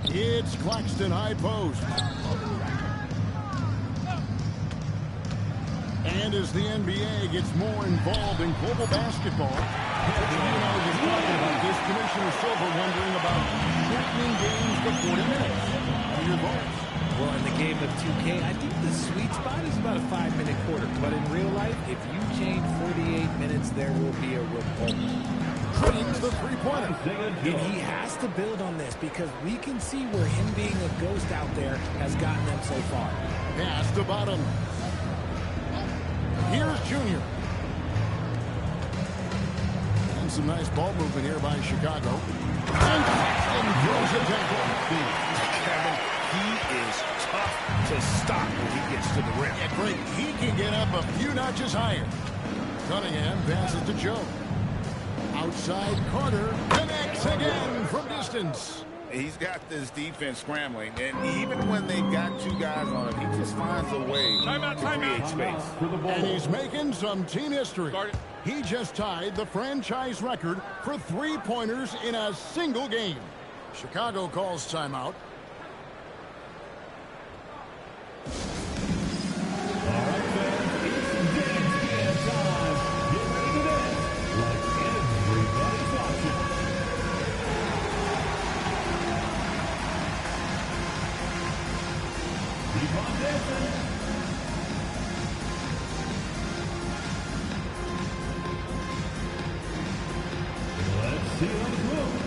It's Claxton high post. And as the NBA gets more involved in global basketball, was talking about this, Commissioner Silver wondering about shortening games to 40 minutes. What are your thoughts? Well, in the game of 2K, I think the sweet spot is about a 5-minute quarter. But in real life, if you change 48 minutes, there will be a revolt. Trains the three-pointer. And he has to build on this because we can see where him being a ghost out there has gotten them so far. Pass to Bottom. Here's Junior. And some nice ball movement here by Chicago. And Claxton throws it down. Kevin, he is tough to stop when he gets to the rim. Yeah, great. He can get up a few notches higher. Cunningham passes to Joe. Outside Carter connects again from distance. He's got this defense scrambling, and even when they've got 2 guys on him, he just finds a way to create space. And he's making some team history. He just tied the franchise record for 3-pointers in a single game. Chicago calls timeout. Let's see how it goes.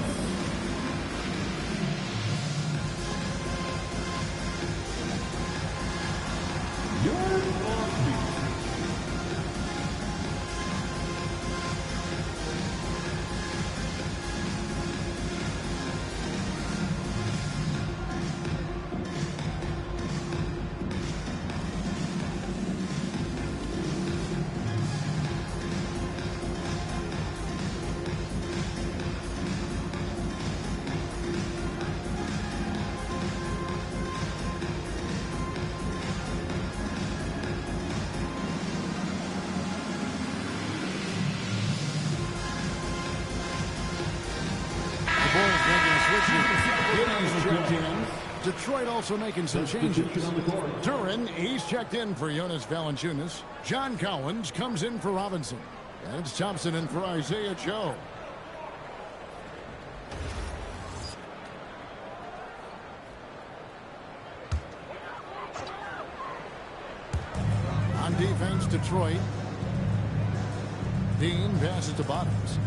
Detroit also making some changes. Duran, he's checked in for Jonas Valanciunas. John Collins comes in for Robinson. And it's Thompson in for Isaiah Joe. On defense, Detroit. Dean passes to Bottoms.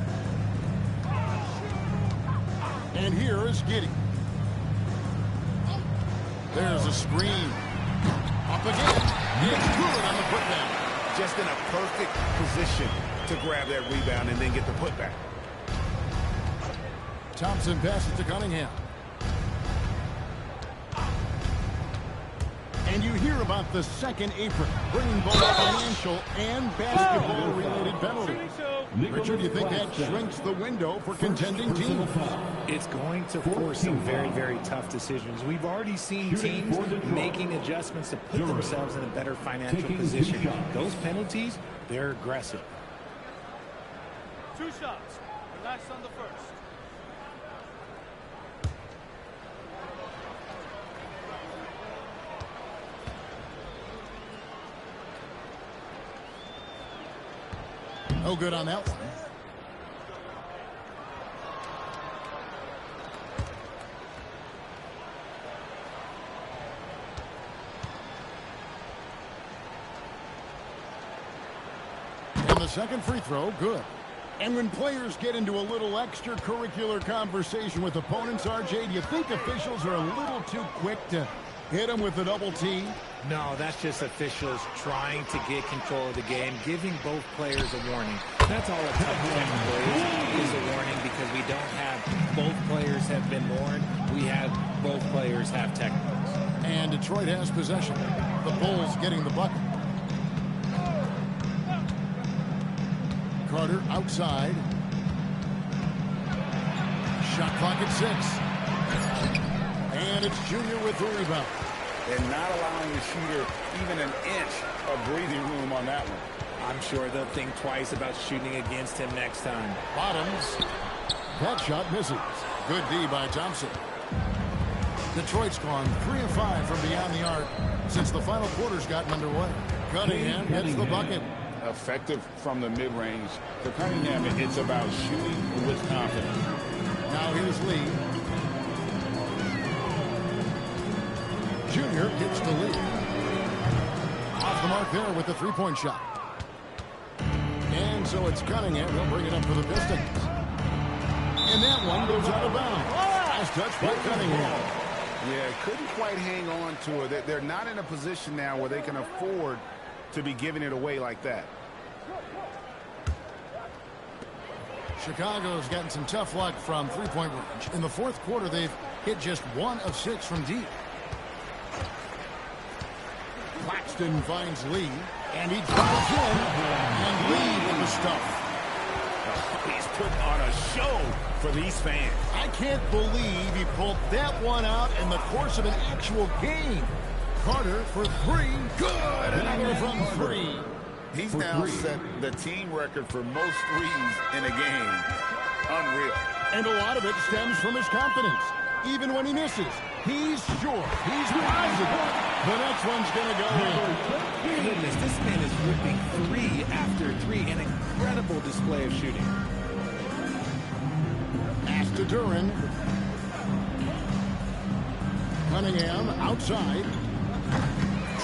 And here is Giddey. There's a screen. Up again. It's good on the putback. Just in a perfect position to grab that rebound and then get the putback. Thompson passes to Cunningham. And you hear about the second apron, bringing both financial and basketball-related penalties. Richard, do you think that shrinks the window for contending teams? It's going to force some very, very tough decisions. We've already seen teams making adjustments to put themselves in a better financial position. Those penalties, they're aggressive. 2 shots. Relax on the first. No good on that one. And the second free throw, good. And when players get into a little extracurricular conversation with opponents, RJ, do you think officials are a little too quick to hit them with a double T? No, that's just officials trying to get control of the game, giving both players a warning. That's all a tough technical is a warning, because we don't have both players have been warned. We have both players have technicals. And Detroit has possession. The Bulls getting the bucket. Carter outside. Shot clock at 6. And it's Junior with the rebound. And not allowing the shooter even an inch of breathing room on that one. I'm sure they'll think twice about shooting against him next time. Bottoms. That shot misses. Good D by Thompson. Detroit's gone 3 of 5 from beyond the arc since the final quarter's gotten underway. Cunningham gets the bucket. Effective from the mid-range. For Cunningham, it's about shooting with confidence. Now here's Lee. Junior gets the lead. Off the mark there with the three-point shot. And so it's Cunningham. He'll bring it up for the Pistons. And that one goes out of bounds. Last touch by Cunningham. Yeah, couldn't quite hang on to it. They're not in a position now where they can afford to be giving it away like that. Chicago's gotten some tough luck from three-point range. In the fourth quarter, they've hit just 1 of 6 from deep. Claxton finds Lee, and he drives in, and Lee with the stuff. He's putting on a show for these fans. I can't believe he pulled that one out in the course of an actual game. Carter for 3. Good! Another from 3. He's now set the team record for most threes in a game. Unreal. And a lot of it stems from his confidence. Even when he misses, he's sure, he's positive the next one's going to go in. Goodness, this man is ripping 3 after 3. An incredible display of shooting. Pass to Duran. Cunningham outside.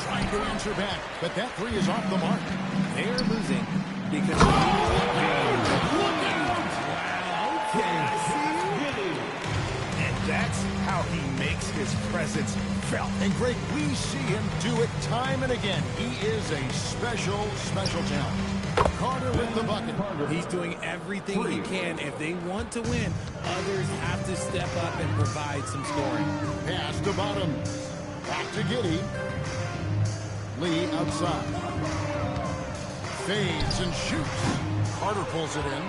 Trying to answer back, but that 3 is off the mark. They're losing because look out! Wow, okay. And that's how he makes his presence felt. And Greg, we see him do it time and again. He is a special, special talent. Carter with the bucket. He's doing everything he can. If they want to win, others have to step up and provide some scoring. Pass to Bottom. Back to Giddey. Lee outside. Fades and shoots. Carter pulls it in.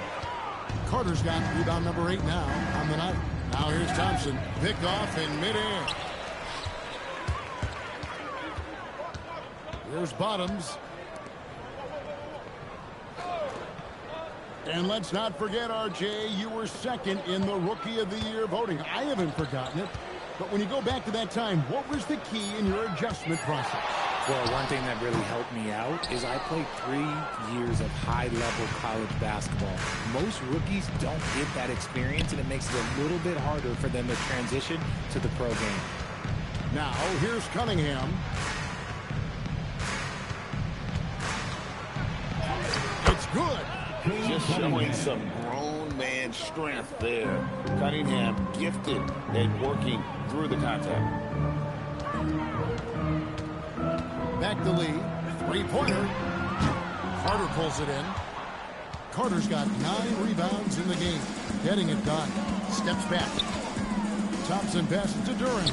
Carter's got rebound number 8 now on the night. Now here's Thompson. Picked off in midair. Here's Bottoms. And let's not forget, RJ, you were second in the Rookie of the Year voting. I haven't forgotten it. But when you go back to that time, what was the key in your adjustment process? Well, one thing that really helped me out is I played 3 years of high-level college basketball. Most rookies don't get that experience, and it makes it a little bit harder for them to transition to the pro game. Now, here's Cunningham. It's good. Just showing some grown man strength there. Cunningham gifted at working through the contact. Back to Lee. Three-pointer. Carter pulls it in. Carter's got 9 rebounds in the game. Getting it done. Steps back. Thompson passes to Duran.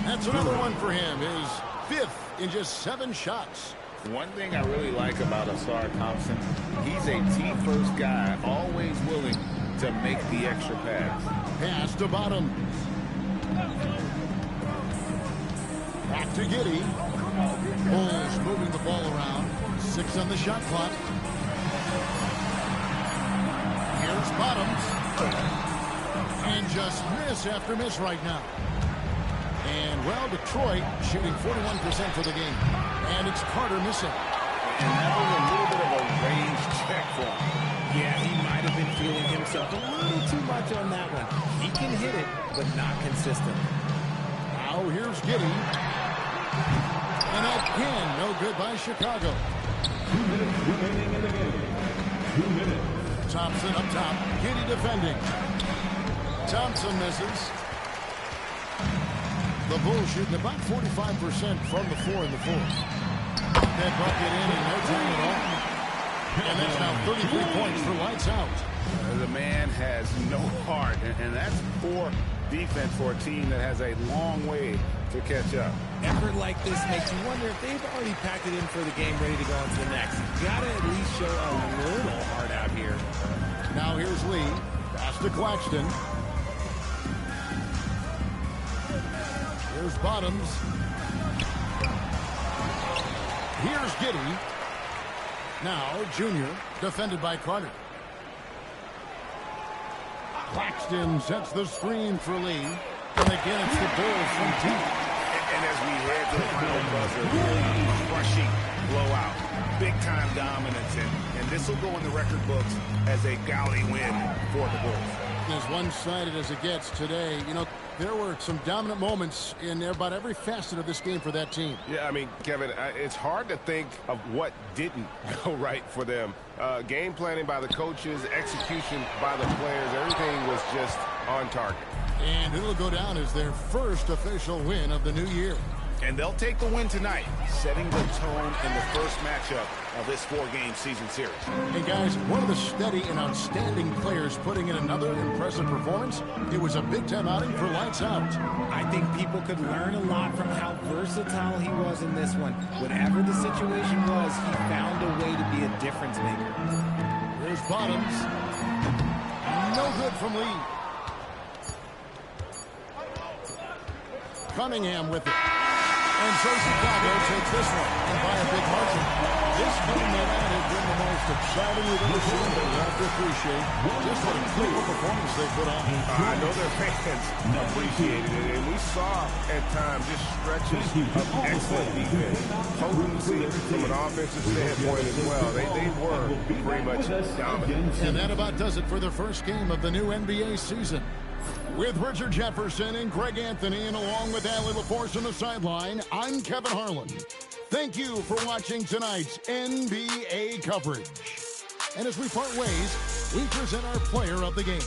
That's another one for him. His 5th in just 7 shots. One thing I really like about Asar Thompson, he's a team-first guy, always willing to make the extra pass. Pass to Bottom. Back to Giddey. Bulls moving the ball around. 6 on the shot clock. Here's Bottoms. And just miss after miss right now. And, well, Detroit shooting 41% for the game. And it's Carter missing. And that was a little bit of a range check for him. Yeah, he might have been feeling himself a little too much on that one. He can hit it, but not consistent. Now here's Giddey. And again, no good by Chicago. 2 minutes remaining in the game. 2 minutes. Thompson up top. Giddey defending. Thompson misses. The Bulls shooting about 45% from the floor in the 4th. That bucket in no time at all. And that's now 33 points for lights out. The man has no heart, and that's poor defense for a team that has a long way to catch up. Effort like this makes you wonder if they've already packed it in for the game, ready to go into the next. Gotta at least show a little heart out here. Now here's Lee. Pass to Claxton. Here's Bottoms. Here's Giddey. Now Junior, defended by Carter. Claxton sets the screen for Lee. And again, it's the Bulls from deep. And as we head to the final buzzer, really crushing blowout. Big-time dominance. And this will go in the record books as a gaudy win for the Bulls. As one-sided as it gets today, you know, there were some dominant moments in about every facet of this game for that team. Yeah, I mean, Kevin, it's hard to think of what didn't go right for them. Game planning by the coaches, execution by the players, everything was just on target. And it'll go down as their first official win of the new year. And they'll take the win tonight, setting the tone in the first matchup of this 4-game season series. Hey, guys, one of the steady and outstanding players putting in another impressive performance. It was a big-time outing for lights out. I think people could learn a lot from how versatile he was in this one. Whatever the situation was, he found a way to be a difference maker. Here's Bottoms. No good from Lee. Cunningham with it. And so Chicago takes this one, and by a big margin. This game may not have been the most exciting we've ever seen, but we have to appreciate just what a clear performance they put on. I know their fans appreciated it, and we saw at times just stretches of excellent defense. Potency from an offensive standpoint as well. They were pretty much dominant. And that about does it for the first game of the new NBA season. With Richard Jefferson and Greg Anthony, and along with Allie LaForce on the sideline, I'm Kevin Harlan. Thank you for watching tonight's NBA coverage. And as we part ways, we present our player of the game.